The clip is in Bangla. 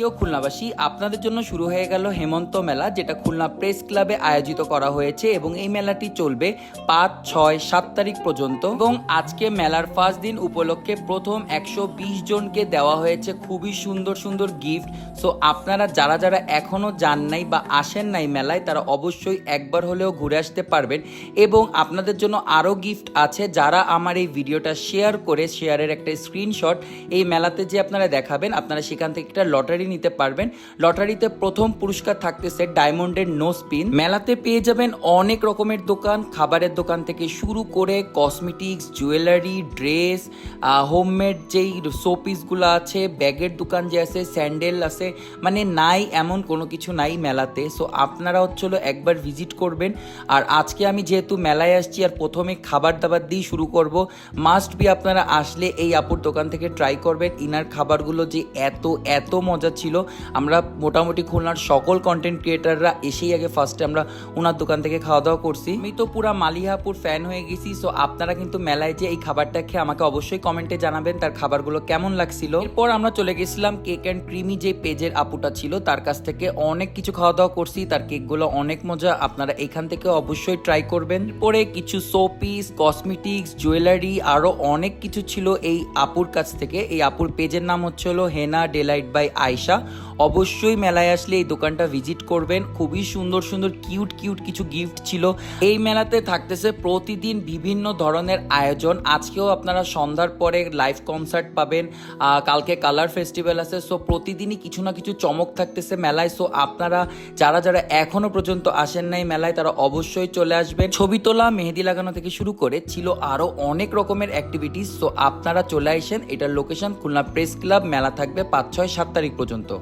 প্রিয় খুলনাবাসী, আপনাদের জন্য শুরু হয়ে গেল হেমন্ত মেলা, যেটা খুলনা প্রেস ক্লাবে আয়োজিত করা হয়েছে এবং এই মেলাটি চলবে 5, 6, 7 তারিখ পর্যন্ত। এবং আজকে মেলার ফার্স্ট দিন উপলক্ষে প্রথম 120 জনকে দেওয়া হয়েছে খুবই সুন্দর সুন্দর গিফট। সো আপনারা যারা যারা এখনো যান নাই বা আসেন নাই মেলায়, তারা অবশ্যই একবার হলেও ঘুরে আসতে পারবেন। এবং আপনাদের জন্য আরও গিফট আছে। যারা আমার এই ভিডিওটা শেয়ার করে শেয়ারের একটা স্ক্রিনশট এই মেলাতে যে আপনারা দেখাবেন, আপনারা সেখান থেকে একটা লটারি নিতে পারবেন। লটারিতে প্রথম পুরস্কার থাকতেছে ডায়মন্ডের নো স্পিন। মেলাতে পেয়ে যাবেন অনেক রকমের দোকান, খাবারের দোকান থেকে শুরু করে কসমেটিক্স, জুয়েলারি, ড্রেস, হোমমেড যেই শোপিসগুলো আছে, ব্যাগের দোকান যে আছে, স্যান্ডেল আছে, মানে নাই এমন কোনো কিছু নাই মেলাতে। সো আপনারা হচ্ছিল একবার ভিজিট করবেন। আর আজকে আমি যেহেতু মেলায় আসছি আর প্রথমে খাবার দাবার দিয়ে শুরু করব, মাস্ট বি আপনারা আসলে এই আপুর দোকান থেকে ট্রাই করবেন। ইনার খাবারগুলো যে এত এত মজা ছিল, আমরা মোটামুটি খুলনার সকল কন্টেন্ট ক্রিয়েটাররা এসেই আগে ফার্স্টে আমরা ওনার দোকান থেকে খাওয়া দাওয়া করছি। আমি তো পুরা মালিহাপুর ফ্যান হয়ে গেছি। সো আপনারা কিন্তু মেলায় যে এই খাবারটা খেয়ে আমাকে অবশ্যই কমেন্টে জানাবেন তার খাবারগুলো কেমন লাগছিল। এরপর আমরা চলে গেছিলাম কেক অ্যান্ড ক্রিমি, যে পেজের আপুটা ছিল তার কাছ থেকে অনেক কিছু খাওয়া দাওয়া করছি। তার কেকগুলো অনেক মজা, আপনারা এখান থেকে অবশ্যই ট্রাই করবেন। পরে কিছু শোপিস, কসমেটিক্স, জুয়েলারি আরও অনেক কিছু ছিল এই আপুর কাছ থেকে। এই আপুর পেজের নাম হচ্ছিল হেনা ডেলাইট বাই আয়শা। অবশ্যই মেলায় আসলে এই দোকানটা ভিজিট করবেন। খুবই সুন্দর সুন্দর কিউট কিউট কিছু গিফট ছিল। এই মেলাতে থাকতেছে প্রতিদিন বিভিন্ন ধরনের আয়োজন। আজকেও আপনারা সন্ধ্যার পরে লাইভ কনসার্ট পাবেন, কালকে কালার ফেস্টিভ্যাল আছে। সো প্রতিদিনই কিছু না কিছু চমক থাকতেছে মেলায়। সো আপনারা যারা যারা এখনো পর্যন্ত আসেন নাই মেলায়, তারা অবশ্যই চলে আসবেন। ছবি তোলা, মেহেদি লাগানো থেকে শুরু করে ছিল আরো অনেক রকমের অ্যাক্টিভিটিস। সো আপনারা চলে আসেন। এটার লোকেশন খুলনা প্রেস ক্লাব। মেলা থাকবে 5, 6, 7 তারিখ পর্যন্ত।